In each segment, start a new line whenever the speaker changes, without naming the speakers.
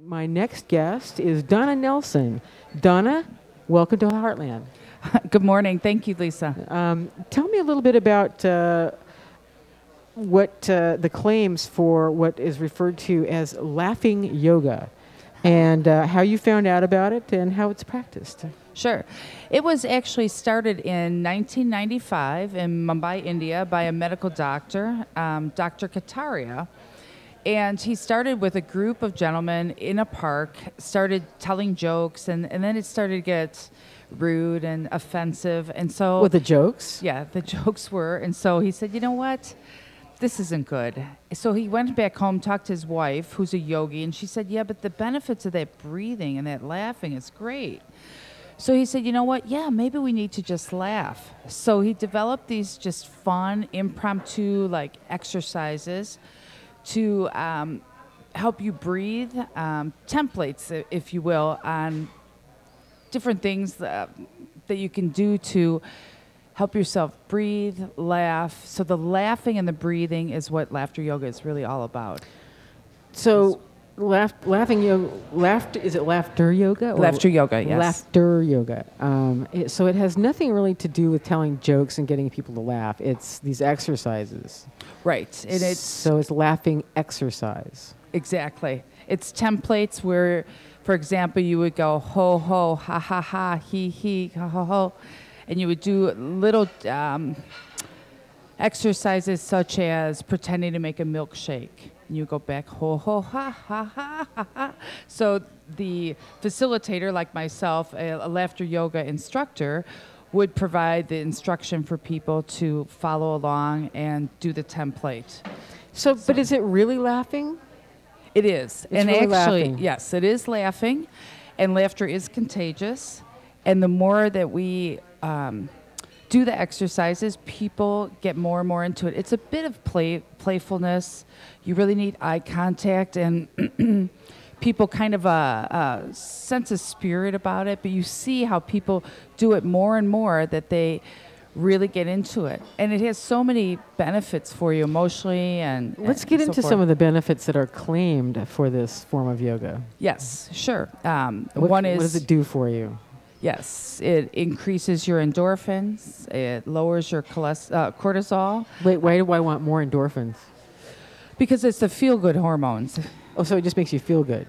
My next guest is Donna Nelson. Donna, welcome to Heartland.
Good morning. Thank you, Lisa.
Tell me a little bit about what the claims for what is referred to as laughing yoga and how you found out about it and how it's practiced.
Sure. It was actually started in 1995 in Mumbai, India by a medical doctor, Dr. Kataria. And he started with a group of gentlemen in a park, started telling jokes, and then it started to get rude and offensive. And so...
With the jokes?
Yeah, the jokes were. And so he said, you know what? This isn't good. So he went back home, talked to his wife, who's a yogi, and she said, yeah, but the benefits of that breathing and that laughing is great. So he said, you know what? Yeah, maybe we need to just laugh. So he developed these just fun, impromptu, like exercises to help you breathe, templates, if you will, on different things that you can do to help yourself breathe, laugh. So the laughing and the breathing is what laughter yoga is really all about.
So laughing yoga, is it laughter yoga?
Laughter yoga, yes.
Laughter yoga. So it has nothing really to do with telling jokes and getting people to laugh. It's these exercises.
Right. And
So it's laughing exercise.
Exactly. It's templates where, for example, you would go ho, ho, ha, ha, ha, he, ho, ho, ho. And you would do little exercises such as pretending to make a milkshake. And you go back, ho, ho, ha, ha, ha, ha, ha. So the facilitator, like myself, a laughter yoga instructor, would provide the instruction for people to follow along and do the template.
So but is it really laughing?
It is.
It's
and
really
actually,
laughing.
yes, it is laughing. And laughter is contagious. And the more that we do the exercises, people get more and more into it. It's a bit of playfulness. You really need eye contact and people kind of a sense of spirit about it. But you see how people do it more and more that they really get into it. And it has so many benefits for you emotionally and
Let's get into some of the benefits that are claimed for this form of yoga.
Yes, sure.
What does it do for you?
Yes, it increases your endorphins. It lowers your cortisol.
Wait, why do I want more endorphins?
Because it's the feel-good hormones.
Oh, so it just makes you feel good.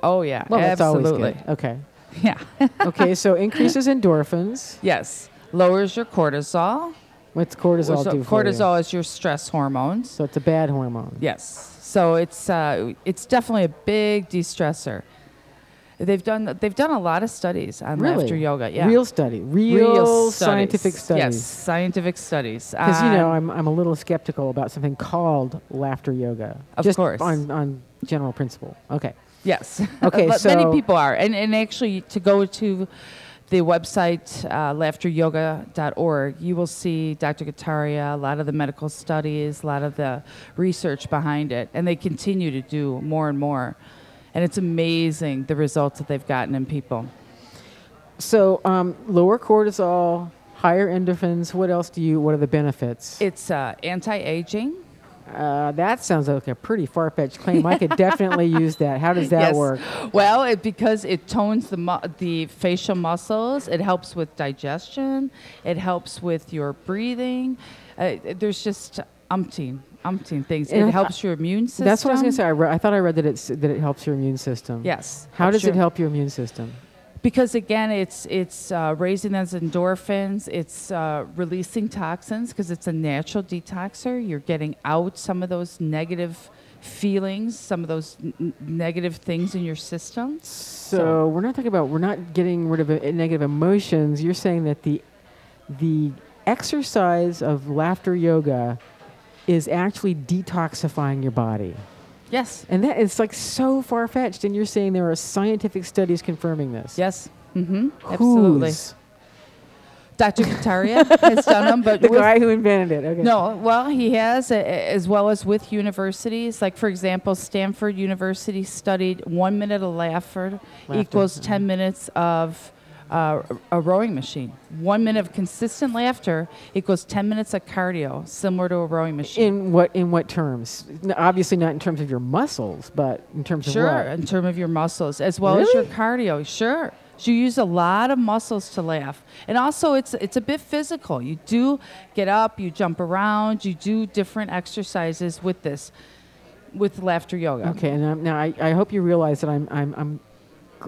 Oh, yeah,
Well, that's
absolutely.
always good. Okay.
Yeah.
Okay, so increases endorphins.
Yes, lowers your cortisol.
What's cortisol do for you?
Cortisol is your stress hormones.
So it's a bad hormone.
Yes, so it's definitely a big de-stressor. They've done a lot of studies on laughter yoga. Yeah,
Real scientific studies.
Yes, scientific studies.
Because I'm a little skeptical about something called laughter yoga.
Of course.
On general principle. Okay.
Yes.
Okay.
But
so
many people are, and actually to go to the website laughteryoga.org, you will see Dr. Kataria, a lot of the medical studies, a lot of the research behind it, and they continue to do more and more. And it's amazing the results that they've gotten in people.
So lower cortisol, higher endorphins. What are the benefits?
It's anti-aging.
That sounds like a pretty far-fetched claim. I could definitely use that. How does that work?
Well, because it tones the facial muscles. It helps with digestion. It helps with your breathing. There's just umpteen things.
And
it helps your immune system.
That's what I was going to say. I thought I read that it helps your immune system.
Yes.
How does it help your immune system?
Because again, it's raising those endorphins. It's releasing toxins because it's a natural detoxer. You're getting out some of those negative feelings, some of those negative things in your system.
So we're not getting rid of negative emotions. You're saying that the exercise of laughter yoga is actually detoxifying your body.
Yes.
And that is like so far-fetched, and you're saying there are scientific studies confirming this.
Yes. Mm-hmm. Absolutely. Dr. Kataria has done them, but
the guy who invented it. Okay.
No, well, he has, as well as with universities. Like, for example, Stanford University studied 1 minute of laughter equals 10 minutes of a rowing machine. 1 minute of consistent laughter equals 10 minutes of cardio, similar to a rowing machine.
In what terms? Obviously not in terms of your muscles, but in terms of what?
Sure, in terms of your muscles, as well as your cardio. Sure. So you use a lot of muscles to laugh. And also, it's a bit physical. You do get up, you jump around, you do different exercises with this, with laughter yoga.
Okay, and now I hope you realize that I'm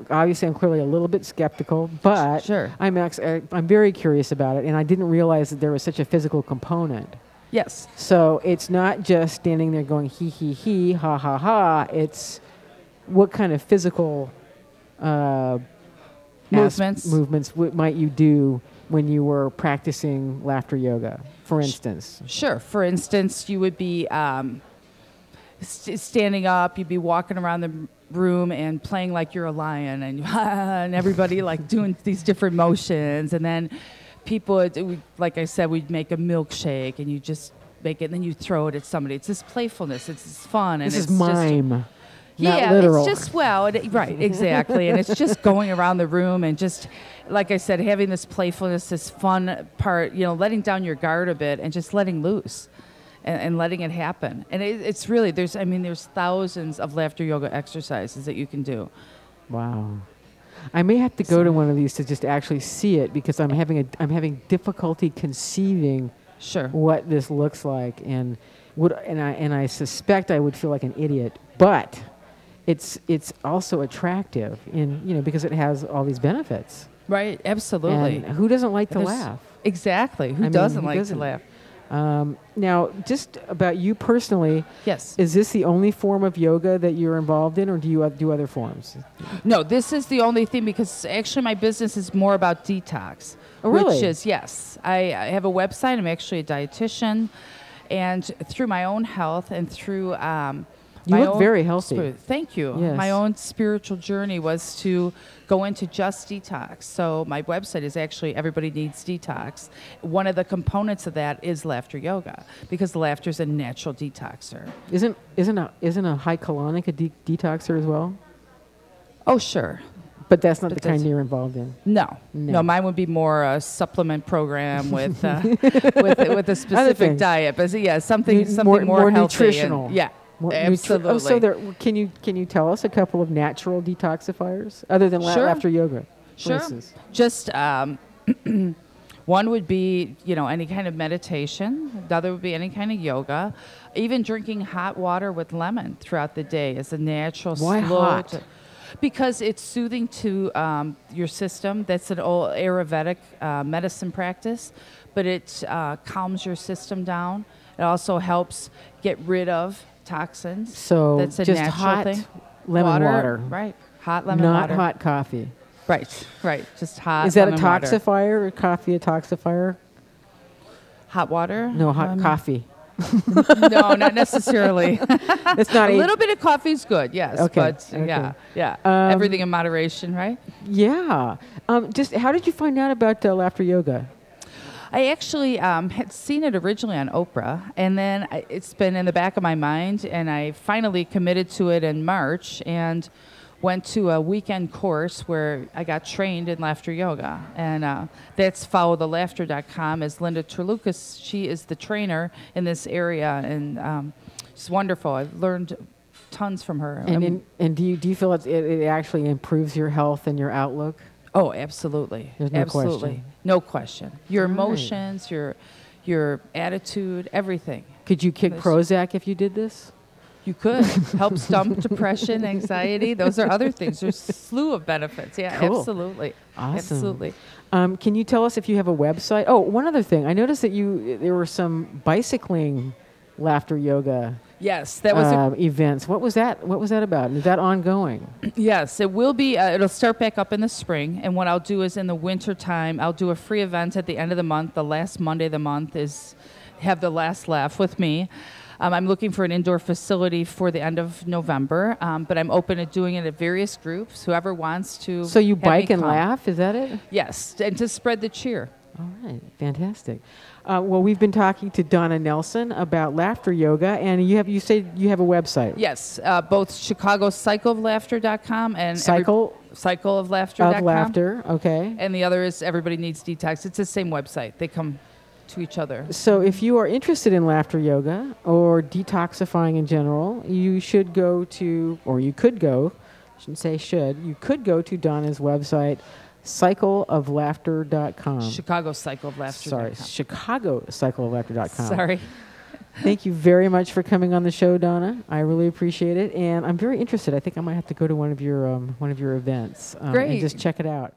obviously I'm clearly a little bit skeptical, but
Sure.
I'm very curious about it, and I didn't realize that there was such a physical component.
Yes.
So it's not just standing there going he, ha, ha, ha. It's what kind of physical movements might you do when you were practicing laughter yoga, for instance?
Sure. For instance, you would be standing up, you'd be walking around the room and playing like you're a lion, and everybody like doing these different motions, and then people, like I said, we'd make a milkshake, and you just make it, and then you throw it at somebody. It's this playfulness, it's this fun, and
this
it's
is mime.
Just,
not literal.
It's just, right, exactly. And it's just going around the room and just, like I said, having this playfulness, this fun part, letting down your guard a bit and just letting loose and letting it happen. And it's really, there's thousands of laughter yoga exercises that you can do.
Wow. I may have to go to one of these to just actually see it, because I'm having difficulty conceiving what this looks like, and I suspect I would feel like an idiot, but it's also attractive because it has all these benefits.
Right, absolutely.
And who doesn't like to laugh?
Exactly. Who doesn't like to laugh?
Now, just about you personally,
yes.
Is this the only form of yoga that you're involved in, or do you do other forms?
No, this is the only thing, because actually my business is more about detox.
Oh, really?
Which is, yes. I have a website. I'm actually a dietitian. And through my own health and through
you look very healthy.
Thank you.
Yes.
My own spiritual journey was to go into just detox. So my website is actually Everybody Needs Detox. One of the components of that is laughter yoga, because laughter is a natural detoxer.
Isn't a high colonic a detoxer as well?
Oh, sure.
But that's not the kind you're involved in.
No, mine would be more a supplement program with with a specific diet. But yeah, something more healthy,
nutritional.
Yeah, absolutely.
So can you tell us a couple of natural detoxifiers other than laughter yoga?
Sure. Just one would be any kind of meditation. The other would be any kind of yoga. Even drinking hot water with lemon throughout the day is a natural.
Why hot?
Because it's soothing to your system. That's an old Ayurvedic medicine practice, but it calms your system down. It also helps get rid of toxins.
So
that's a
just
natural
hot
thing.
Lemon water.
Right. Hot lemon water.
Not hot coffee.
Right. Just hot.
Is that a
lemon
toxifier? Or coffee a toxifier?
Hot water?
No, hot coffee.
No, not necessarily.
It's not
a little bit of coffee is good, yes.
Okay.
But yeah. Everything in moderation, right?
Yeah. Just how did you find out about laughter yoga?
I actually had seen it originally on Oprah, and then it's been in the back of my mind, and I finally committed to it in March and went to a weekend course where I got trained in laughter yoga. And that's followthelaughter.com. As Linda Terlucas, she is the trainer in this area, and she's wonderful. I've learned tons from her.
And do you feel it actually improves your health and your outlook?
Oh, absolutely.
There's no question.
No question. Your emotions, your attitude, everything.
Could you kick Prozac if you did this?
You could. Help stomp depression, anxiety. Those are other things. There's a slew of benefits. Yeah,
cool.
Absolutely.
Awesome.
Absolutely.
Can you tell us if you have a website? Oh, one other thing. I noticed that there were some bicycling laughter yoga
yes, that was
events. What was that? What was that about? Is that ongoing?
Yes, it will be. It'll start back up in the spring. And what I'll do is in the winter time, I'll do a free event at the end of the month. The last Monday of the month is have the last laugh with me. I'm looking for an indoor facility for the end of November, but I'm open to doing it at various groups, whoever wants to.
So you bike and laugh, is that it?
Yes, and to spread the cheer.
All right, fantastic. Well, we've been talking to Donna Nelson about laughter yoga, and you say you have a website.
Yes, both ChicagoCycleofLaughter.com and cycleoflaughter.com.
Of Laughter, okay.
And the other is Everybody Needs Detox. It's the same website. They come to each other.
So if you are interested in laughter yoga or detoxifying in general, you should go to, or you could go, I shouldn't say should, you could go to Donna's website, cycleoflaughter.com.
Chicago Cycleoflaughter.com.
Sorry, chicagocycleoflaughter.com.
Sorry.
Thank you very much for coming on the show, Donna. I really appreciate it, and I'm very interested. I think I might have to go to one of your events and
Great.
just check it out.